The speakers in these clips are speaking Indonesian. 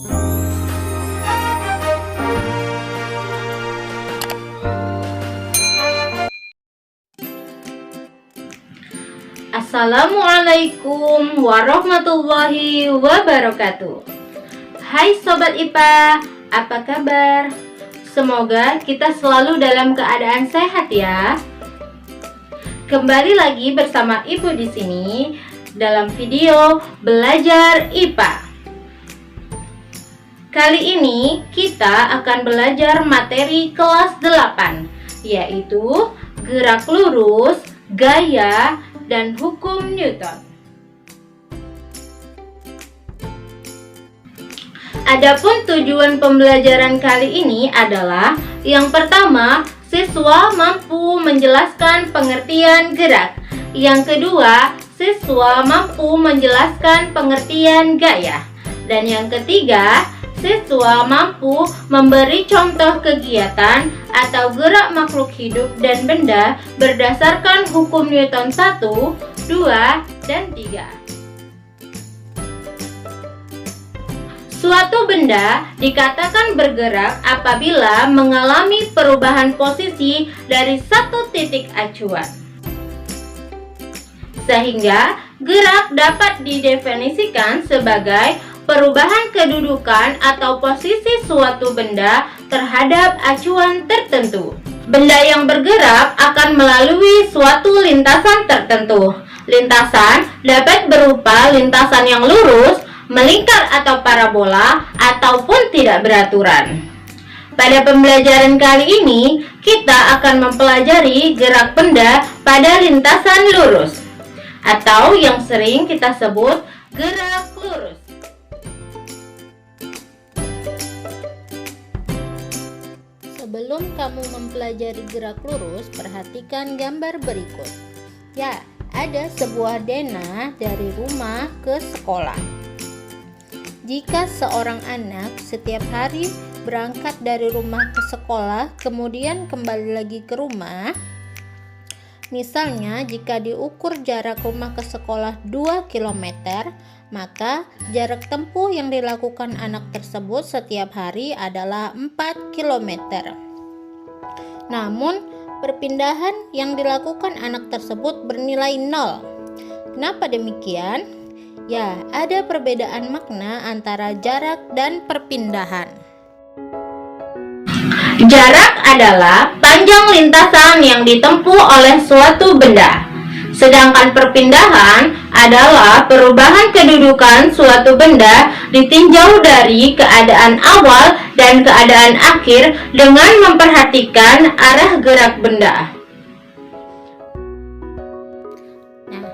Assalamualaikum warahmatullahi wabarakatuh. Hai Sobat IPA, apa kabar? Semoga kita selalu dalam keadaan sehat ya. Kembali lagi bersama Ibu di sini dalam video belajar IPA. Kali ini kita akan belajar materi kelas 8, yaitu gerak lurus, gaya, dan hukum Newton. Adapun tujuan pembelajaran kali ini adalah yang pertama, siswa mampu menjelaskan pengertian gerak. Yang kedua, siswa mampu menjelaskan pengertian gaya. Dan yang ketiga, siswa mampu memberi contoh kegiatan atau gerak makhluk hidup dan benda berdasarkan hukum Newton 1, 2, dan 3. Suatu benda dikatakan bergerak apabila mengalami perubahan posisi dari satu titik acuan. Sehingga gerak dapat didefinisikan sebagai perubahan kedudukan atau posisi suatu benda terhadap acuan tertentu. Benda yang bergerak akan melalui suatu lintasan tertentu. Lintasan dapat berupa lintasan yang lurus, melingkar atau parabola, ataupun tidak beraturan. Pada pembelajaran kali ini, kita akan mempelajari gerak benda pada lintasan lurus, atau yang sering kita sebut gerak lurus. Sebelum kamu mempelajari gerak lurus, perhatikan gambar berikut. Ya, ada sebuah denah dari rumah ke sekolah. Jika seorang anak setiap hari berangkat dari rumah ke sekolah, kemudian kembali lagi ke rumah, misalnya jika diukur jarak rumah ke sekolah 2 km, maka jarak tempuh yang dilakukan anak tersebut setiap hari adalah 4 km. Namun, perpindahan yang dilakukan anak tersebut bernilai 0. Kenapa demikian? Ya, ada perbedaan makna antara jarak dan perpindahan. Jarak adalah panjang lintasan yang ditempuh oleh suatu benda. Sedangkan perpindahan adalah perubahan kedudukan suatu benda ditinjau dari keadaan awal dan keadaan akhir dengan memperhatikan arah gerak benda. Nah,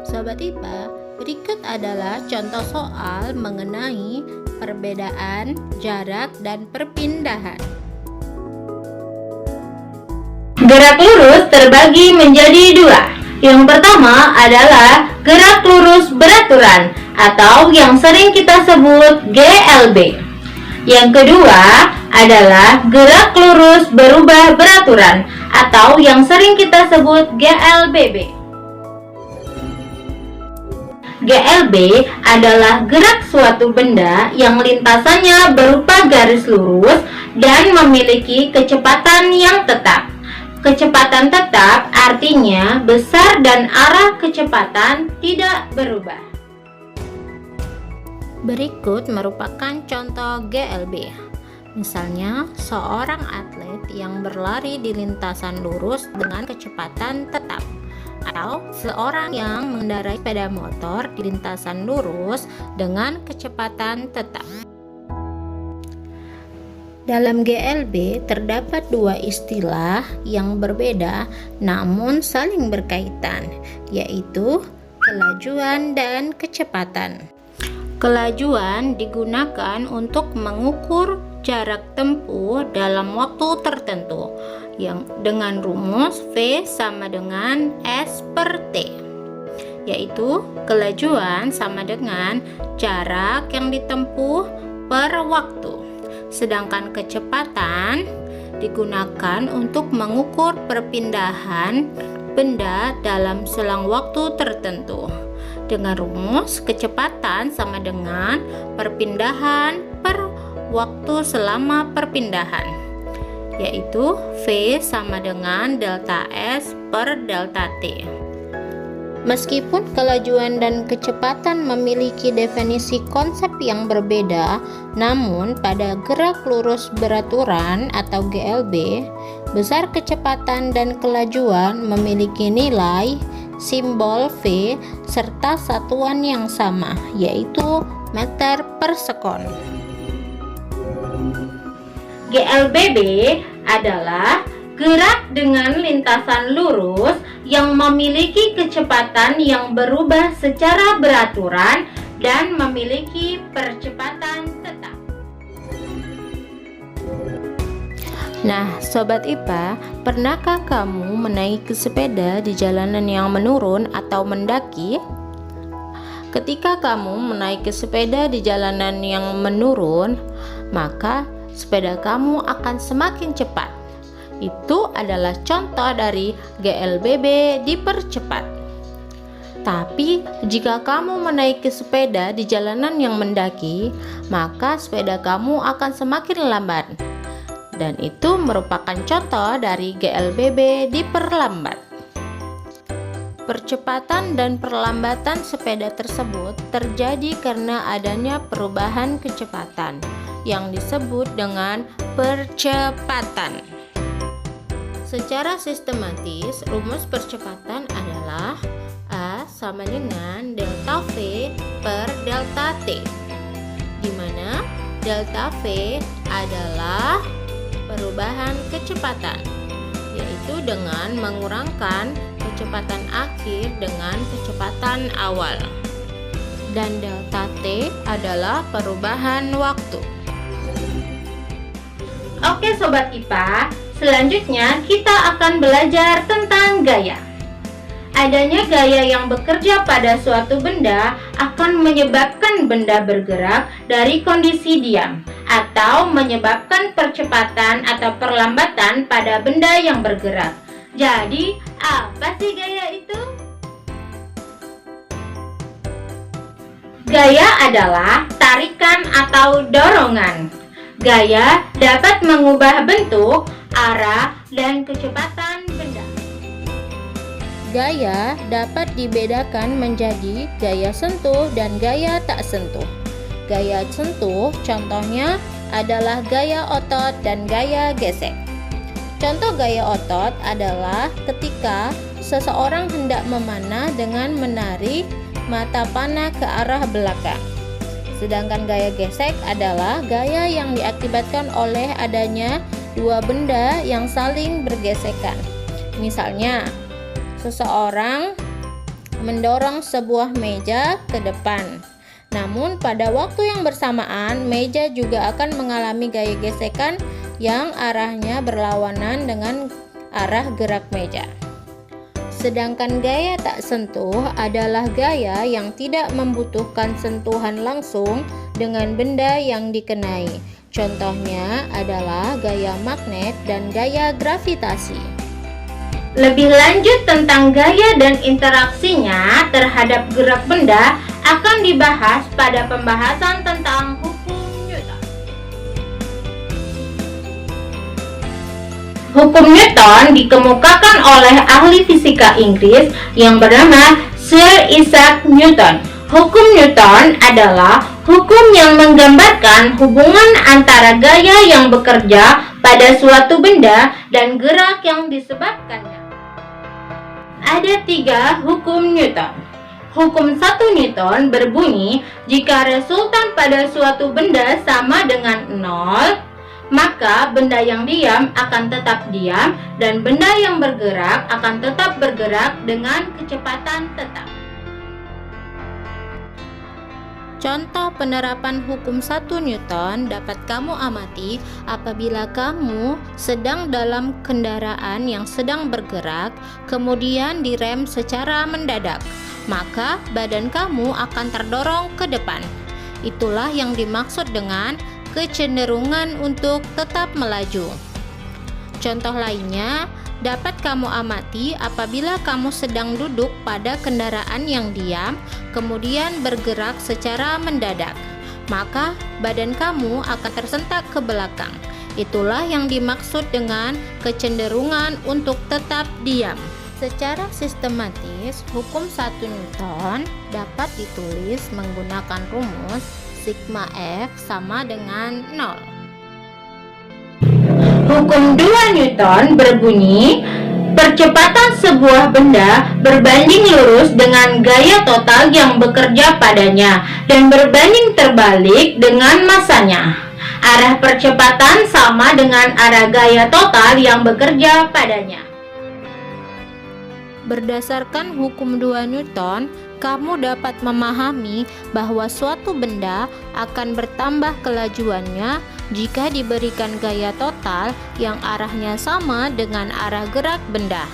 Sobat IPA, berikut adalah contoh soal mengenai perbedaan jarak dan perpindahan. Gerak lurus terbagi menjadi dua. Yang pertama adalah gerak lurus beraturan atau yang sering kita sebut GLB. Yang kedua adalah gerak lurus berubah beraturan atau yang sering kita sebut GLBB. GLB adalah gerak suatu benda yang lintasannya berupa garis lurus dan memiliki kecepatan yang tetap. Kecepatan tetap artinya besar dan arah kecepatan tidak berubah. Berikut merupakan contoh GLB. Misalnya, seorang atlet yang berlari di lintasan lurus dengan kecepatan tetap, atau seorang yang mengendarai sepeda motor di lintasan lurus dengan kecepatan tetap. Dalam GLB terdapat dua istilah yang berbeda namun saling berkaitan, yaitu kelajuan dan kecepatan. Kelajuan digunakan untuk mengukur jarak tempuh dalam waktu tertentu yang dengan rumus V sama dengan S per T, yaitu kelajuan sama dengan jarak yang ditempuh per waktu. Sedangkan kecepatan digunakan untuk mengukur perpindahan benda dalam selang waktu tertentu. Dengan rumus kecepatan sama dengan perpindahan per waktu selama perpindahan, yaitu V sama dengan delta S per delta T. Meskipun kelajuan dan kecepatan memiliki definisi konsep yang berbeda, namun pada gerak lurus beraturan atau GLB, besar kecepatan dan kelajuan memiliki nilai simbol V serta satuan yang sama, yaitu meter per sekon. GLBB adalah gerak dengan lintasan lurus yang memiliki kecepatan yang berubah secara beraturan dan memiliki percepatan tetap. Nah, Sobat IPA, pernahkah kamu menaiki sepeda di jalanan yang menurun atau mendaki? Ketika kamu menaiki sepeda di jalanan yang menurun, maka sepeda kamu akan semakin cepat. Itu adalah contoh dari GLBB dipercepat. Tapi jika kamu menaiki sepeda di jalanan yang mendaki, maka sepeda kamu akan semakin lambat. Dan itu merupakan contoh dari GLBB diperlambat. Percepatan dan perlambatan sepeda tersebut terjadi karena adanya perubahan kecepatan yang disebut dengan percepatan. Secara sistematis, rumus percepatan adalah A sama dengan delta V per delta T, di mana delta V adalah perubahan kecepatan, yaitu dengan mengurangkan kecepatan akhir dengan kecepatan awal, dan delta T adalah perubahan waktu. Oke Sobat IPA, selanjutnya kita akan belajar tentang gaya. Adanya gaya yang bekerja pada suatu benda akan menyebabkan benda bergerak dari kondisi diam atau menyebabkan percepatan atau perlambatan pada benda yang bergerak. Jadi, apa sih gaya itu? Gaya adalah tarikan atau dorongan. Gaya dapat mengubah bentuk, arah, dan kecepatan benda. Gaya dapat dibedakan menjadi gaya sentuh dan gaya tak sentuh. Gaya sentuh contohnya adalah gaya otot dan gaya gesek. Contoh gaya otot adalah ketika seseorang hendak memanah dengan menarik mata panah ke arah belakang. Sedangkan gaya gesek adalah gaya yang diakibatkan oleh adanya dua benda yang saling bergesekan. Misalnya, seseorang mendorong sebuah meja ke depan. Namun pada waktu yang bersamaan, meja juga akan mengalami gaya gesekan yang arahnya berlawanan dengan arah gerak meja. Sedangkan gaya tak sentuh adalah gaya yang tidak membutuhkan sentuhan langsung dengan benda yang dikenai. Contohnya adalah gaya magnet dan gaya gravitasi. Lebih lanjut tentang gaya dan interaksinya terhadap gerak benda akan dibahas pada pembahasan tentang hukum Newton. Hukum Newton dikemukakan oleh ahli fisika Inggris yang bernama Sir Isaac Newton. Hukum Newton adalah hukum yang menggambarkan hubungan antara gaya yang bekerja pada suatu benda dan gerak yang disebabkannya. Ada 3 hukum Newton. Hukum 1 Newton berbunyi, jika resultan pada suatu benda sama dengan 0, maka benda yang diam akan tetap diam dan benda yang bergerak akan tetap bergerak dengan kecepatan tetap. Contoh penerapan hukum 1 Newton dapat kamu amati apabila kamu sedang dalam kendaraan yang sedang bergerak, kemudian direm secara mendadak, maka badan kamu akan terdorong ke depan. Itulah yang dimaksud dengan kecenderungan untuk tetap melaju. Contoh lainnya dapat kamu amati apabila kamu sedang duduk pada kendaraan yang diam, kemudian bergerak secara mendadak, maka badan kamu akan tersentak ke belakang. Itulah yang dimaksud dengan kecenderungan untuk tetap diam. Secara sistematis, hukum 1 Newton dapat ditulis menggunakan rumus sigma F sama dengan 0. Hukum 2 Newton berbunyi, percepatan sebuah benda berbanding lurus dengan gaya total yang bekerja padanya dan berbanding terbalik dengan masanya. Arah percepatan sama dengan arah gaya total yang bekerja padanya. Berdasarkan hukum 2 Newton, kamu dapat memahami bahwa suatu benda akan bertambah kelajuannya jika diberikan gaya total yang arahnya sama dengan arah gerak benda.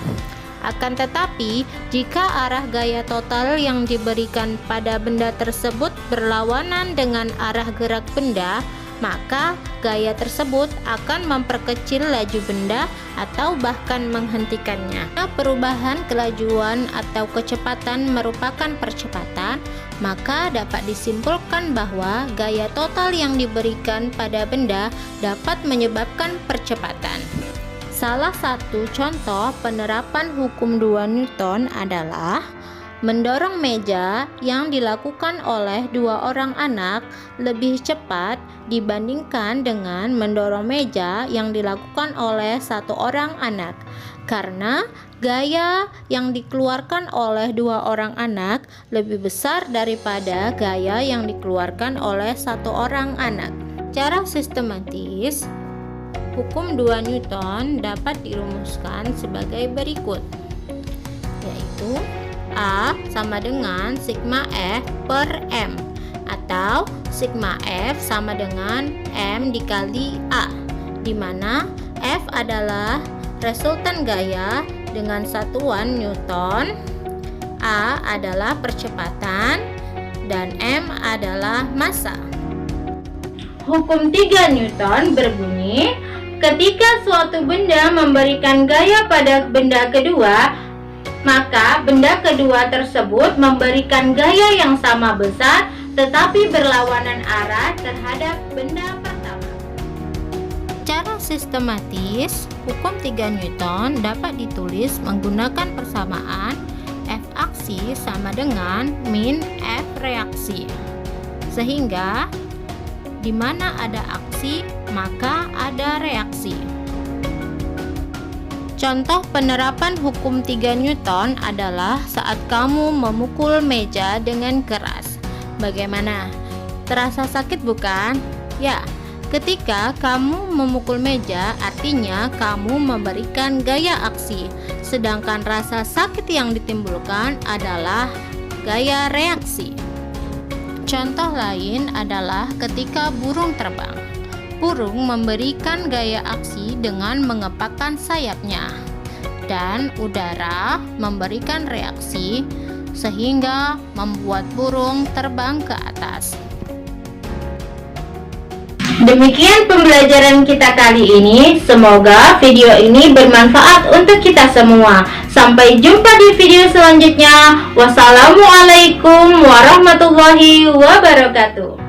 Akan tetapi, jika arah gaya total yang diberikan pada benda tersebut berlawanan dengan arah gerak benda, maka gaya tersebut akan memperkecil laju benda atau bahkan menghentikannya. Perubahan kelajuan atau kecepatan merupakan percepatan, maka dapat disimpulkan bahwa gaya total yang diberikan pada benda dapat menyebabkan percepatan. Salah satu contoh penerapan hukum 2 Newton adalah mendorong meja yang dilakukan oleh 2 orang anak lebih cepat dibandingkan dengan mendorong meja yang dilakukan oleh 1 orang anak, karena gaya yang dikeluarkan oleh 2 orang anak lebih besar daripada gaya yang dikeluarkan oleh 1 orang anak. Secara sistematis, hukum 2 Newton dapat dirumuskan sebagai berikut, yaitu A sama dengan sigma F per M, atau sigma F sama dengan M dikali A, di mana F adalah resultan gaya dengan satuan Newton, A adalah percepatan, dan M adalah massa. Hukum 3 Newton berbunyi, ketika suatu benda memberikan gaya pada benda kedua, maka benda kedua tersebut memberikan gaya yang sama besar tetapi berlawanan arah terhadap benda pertama. Secara sistematis, hukum 3 Newton dapat ditulis menggunakan persamaan F aksi sama dengan min F reaksi. Sehingga di mana ada aksi, maka ada reaksi. Contoh penerapan hukum 3 Newton adalah saat kamu memukul meja dengan keras. Bagaimana? Terasa sakit bukan? Ya, ketika kamu memukul meja artinya kamu memberikan gaya aksi, sedangkan rasa sakit yang ditimbulkan adalah gaya reaksi. Contoh lain adalah ketika burung terbang. Burung memberikan gaya aksi dengan mengepakkan sayapnya, dan udara memberikan reaksi sehingga membuat burung terbang ke atas. Demikian pembelajaran kita kali ini. Semoga video ini bermanfaat untuk kita semua. Sampai jumpa di video selanjutnya. Wassalamualaikum warahmatullahi wabarakatuh.